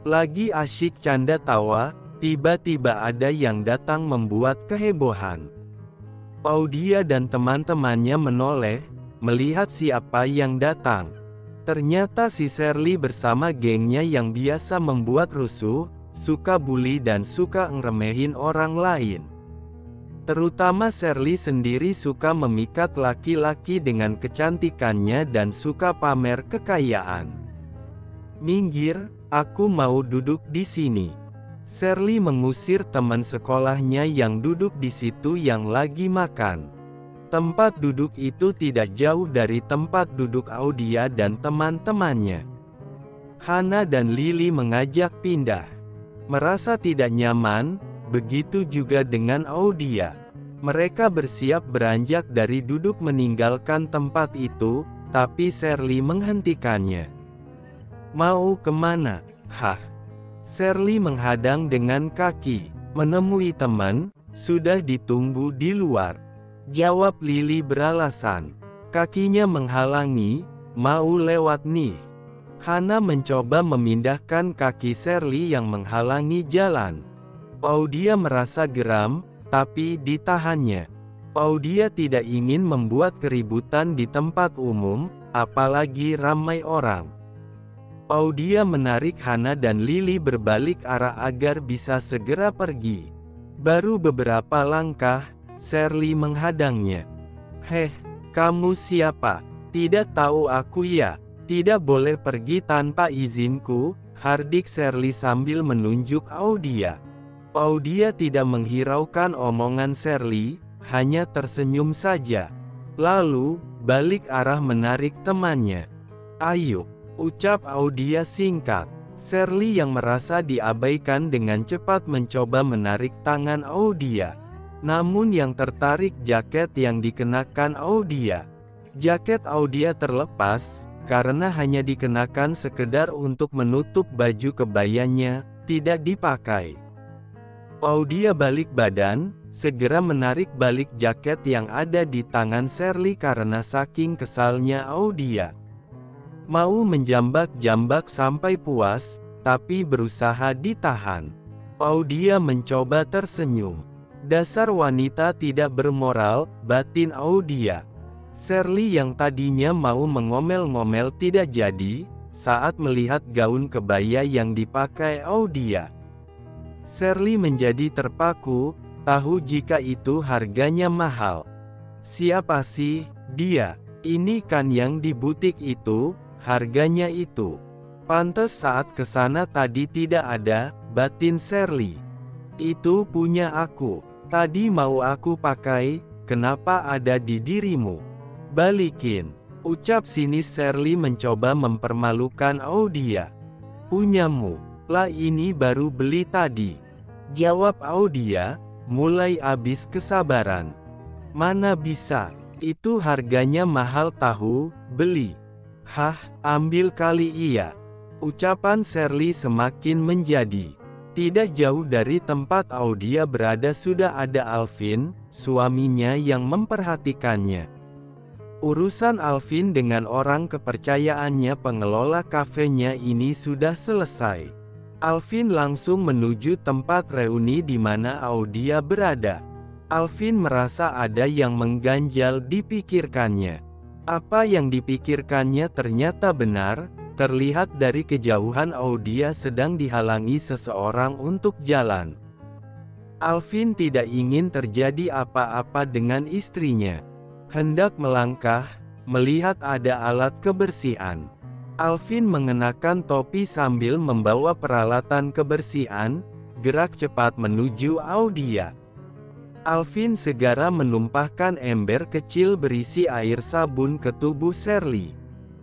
Lagi asyik canda tawa, tiba-tiba ada yang datang membuat kehebohan. Audia dan teman-temannya menoleh, melihat siapa yang datang. Ternyata si Shirley bersama gengnya yang biasa membuat rusuh, suka bully dan suka ngeremehin orang lain. Terutama Shirley sendiri suka memikat laki-laki dengan kecantikannya dan suka pamer kekayaan. "Minggir, aku mau duduk di sini." Shirley mengusir teman sekolahnya yang duduk di situ yang lagi makan. Tempat duduk itu tidak jauh dari tempat duduk Audia dan teman-temannya. Hana dan Lily mengajak pindah. Merasa tidak nyaman, begitu juga dengan Audia. Mereka bersiap beranjak dari duduk meninggalkan tempat itu, tapi Shirley menghentikannya. "Mau kemana?" "Hah?" Shirley menghadang dengan kaki. "Menemui teman, sudah ditunggu di luar," jawab Lily beralasan. Kakinya menghalangi, "Mau lewat nih." Hana mencoba memindahkan kaki Shirley yang menghalangi jalan. Audia merasa geram, tapi ditahannya. Audia tidak ingin membuat keributan di tempat umum, apalagi ramai orang. Audia menarik Hana dan Lily berbalik arah agar bisa segera pergi. Baru beberapa langkah, Shirley menghadangnya. "Heh, kamu siapa? Tidak tahu aku ya? Tidak boleh pergi tanpa izinku," hardik Shirley sambil menunjuk Audia. Audia tidak menghiraukan omongan Shirley, hanya tersenyum saja. Lalu, balik arah menarik temannya. "Ayo," ucap Audia singkat. Shirley yang merasa diabaikan dengan cepat mencoba menarik tangan Audia. Namun yang tertarik jaket yang dikenakan Audia. Jaket Audia terlepas, karena hanya dikenakan sekedar untuk menutup baju kebayanya, tidak dipakai. Audia balik badan, segera menarik balik jaket yang ada di tangan Shirley karena saking kesalnya Audia. Mau menjambak-jambak sampai puas, tapi berusaha ditahan. Audia mencoba tersenyum. "Dasar wanita tidak bermoral," batin Audia. Shirley yang tadinya mau mengomel-ngomel tidak jadi, saat melihat gaun kebaya yang dipakai Audia. Shirley menjadi terpaku, tahu jika itu harganya mahal. "Siapa sih dia? Ini kan yang di butik itu, harganya itu. Pantes saat kesana tadi tidak ada," batin Shirley. "Itu punya aku. Tadi mau aku pakai, kenapa ada di dirimu? Balikin," ucap sinis Shirley mencoba mempermalukan Audia. "Punyamu. Lah ini baru beli tadi," jawab Audia, mulai habis kesabaran. "Mana bisa, itu harganya mahal tahu, beli." "Hah, ambil kali iya." Ucapan Shirley semakin menjadi. Tidak jauh dari tempat Audia berada sudah ada Alvin, suaminya yang memperhatikannya. Urusan Alvin dengan orang kepercayaannya pengelola kafenya ini sudah selesai. Alvin langsung menuju tempat reuni di mana Audia berada. Alvin merasa ada yang mengganjal dipikirkannya. Apa yang dipikirkannya ternyata benar, terlihat dari kejauhan Audia sedang dihalangi seseorang untuk jalan. Alvin tidak ingin terjadi apa-apa dengan istrinya. Hendak melangkah, melihat ada alat kebersihan. Alvin mengenakan topi sambil membawa peralatan kebersihan, gerak cepat menuju Audia. Alvin segera menumpahkan ember kecil berisi air sabun ke tubuh Shirley.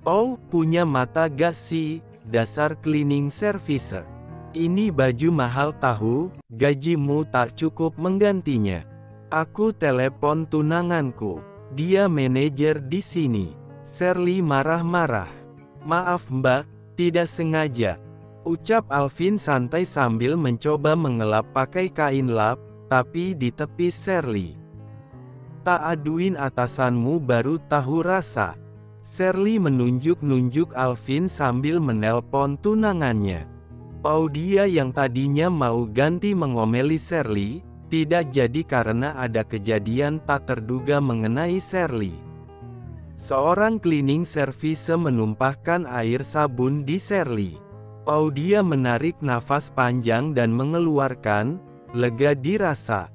"Oh, punya mata gak sih, dasar cleaning service. Ini baju mahal tahu, gajimu tak cukup menggantinya. Aku telepon tunanganku. Dia manajer di sini." Shirley marah-marah. "Maaf mbak, tidak sengaja," ucap Alvin santai sambil mencoba mengelap pakai kain lap, tapi ditepis Shirley. "Tak aduin atasanmu baru tahu rasa." Shirley menunjuk-nunjuk Alvin sambil menelpon tunangannya. Audia yang tadinya mau ganti mengomeli Shirley, tidak jadi karena ada kejadian tak terduga mengenai Shirley. Seorang cleaning service menumpahkan air sabun di Shirley. Audia menarik nafas panjang dan mengeluarkan, lega dirasa.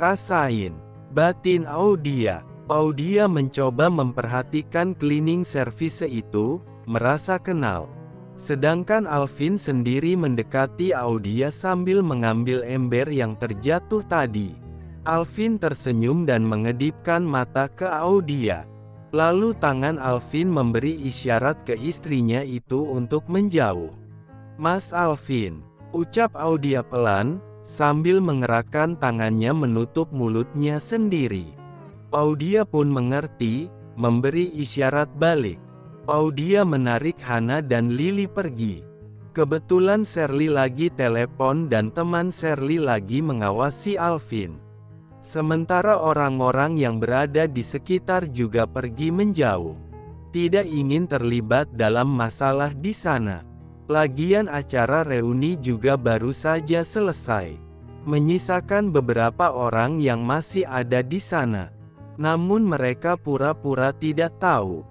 Rasain, batin Audia. Audia mencoba memperhatikan cleaning service itu, merasa kenal. Sedangkan Alvin sendiri mendekati Audia sambil mengambil ember yang terjatuh tadi. Alvin tersenyum dan mengedipkan mata ke Audia. Lalu tangan Alvin memberi isyarat ke istrinya itu untuk menjauh. "Mas Alvin," ucap Audia pelan, sambil mengerakkan tangannya menutup mulutnya sendiri. Audia pun mengerti, memberi isyarat balik. Audia menarik Hana dan Lily pergi. Kebetulan Shirley lagi telepon dan teman Shirley lagi mengawasi Alvin. Sementara orang-orang yang berada di sekitar juga pergi menjauh. Tidak ingin terlibat dalam masalah di sana. Lagian acara reuni juga baru saja selesai. Menyisakan beberapa orang yang masih ada di sana. Namun mereka pura-pura tidak tahu.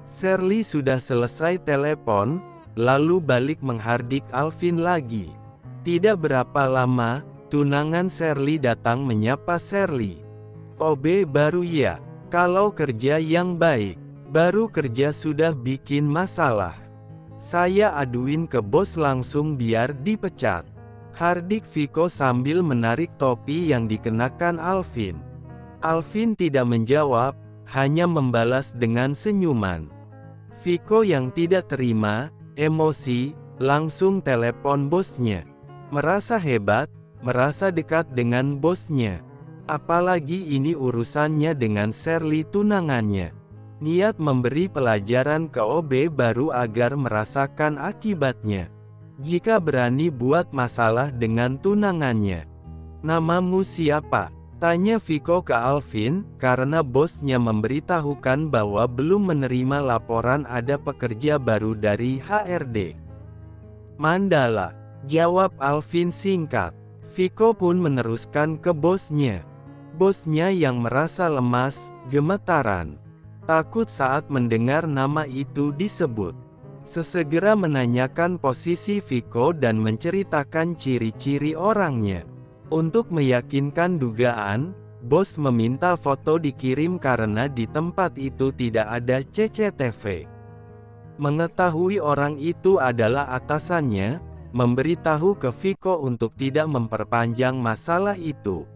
Shirley sudah selesai telepon, lalu balik menghardik Alvin lagi. Tidak berapa lama, tunangan Shirley datang menyapa Shirley. "OB baru ya? Kalau kerja yang baik, baru kerja sudah bikin masalah. Saya aduin ke bos langsung biar dipecat," hardik Viko sambil menarik topi yang dikenakan Alvin. Alvin tidak menjawab, hanya membalas dengan senyuman. Viko yang tidak terima, emosi, langsung telepon bosnya. Merasa hebat, merasa dekat dengan bosnya. Apalagi ini urusannya dengan Shirley tunangannya. Niat memberi pelajaran ke OB baru agar merasakan akibatnya. Jika berani buat masalah dengan tunangannya. "Namamu siapa?" tanya Viko ke Alvin, karena bosnya memberitahukan bahwa belum menerima laporan ada pekerja baru dari HRD. "Mandala," jawab Alvin singkat. Viko pun meneruskan ke bosnya. Bosnya yang merasa lemas, gemetaran. Takut saat mendengar nama itu disebut. Sesegera menanyakan posisi Viko dan menceritakan ciri-ciri orangnya. Untuk meyakinkan dugaan, bos meminta foto dikirim karena di tempat itu tidak ada CCTV. Mengetahui orang itu adalah atasannya, memberitahu ke Viko untuk tidak memperpanjang masalah itu.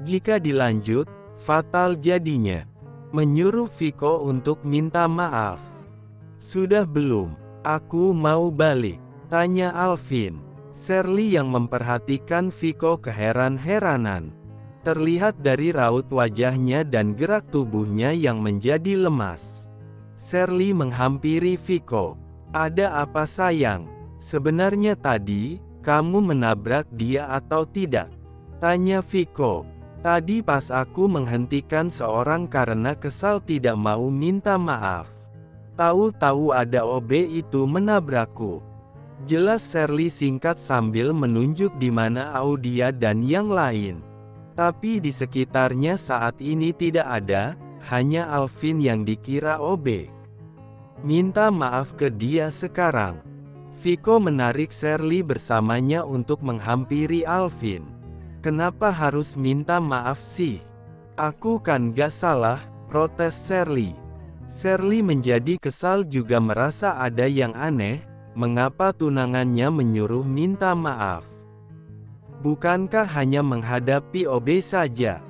Jika dilanjut, fatal jadinya. Menyuruh Viko untuk minta maaf. "Sudah belum? Aku mau balik," tanya Alvin. Shirley yang memperhatikan Viko keheran-heranan. Terlihat dari raut wajahnya dan gerak tubuhnya yang menjadi lemas. Shirley menghampiri Viko. "Ada apa sayang? Sebenarnya tadi, kamu menabrak dia atau tidak?" tanya Viko. "Tadi pas aku menghentikan seorang karena kesal tidak mau minta maaf. Tahu-tahu ada OB itu menabrakku," jelas Shirley singkat sambil menunjuk di mana Audia dan yang lain. Tapi di sekitarnya saat ini tidak ada, hanya Alvin yang dikira OB. "Minta maaf ke dia sekarang." Viko menarik Shirley bersamanya untuk menghampiri Alvin. "Kenapa harus minta maaf sih? Aku kan gak salah," protes Shirley. Shirley menjadi kesal juga merasa ada yang aneh. Mengapa tunangannya menyuruh minta maaf? Bukankah hanya menghadapi OB saja?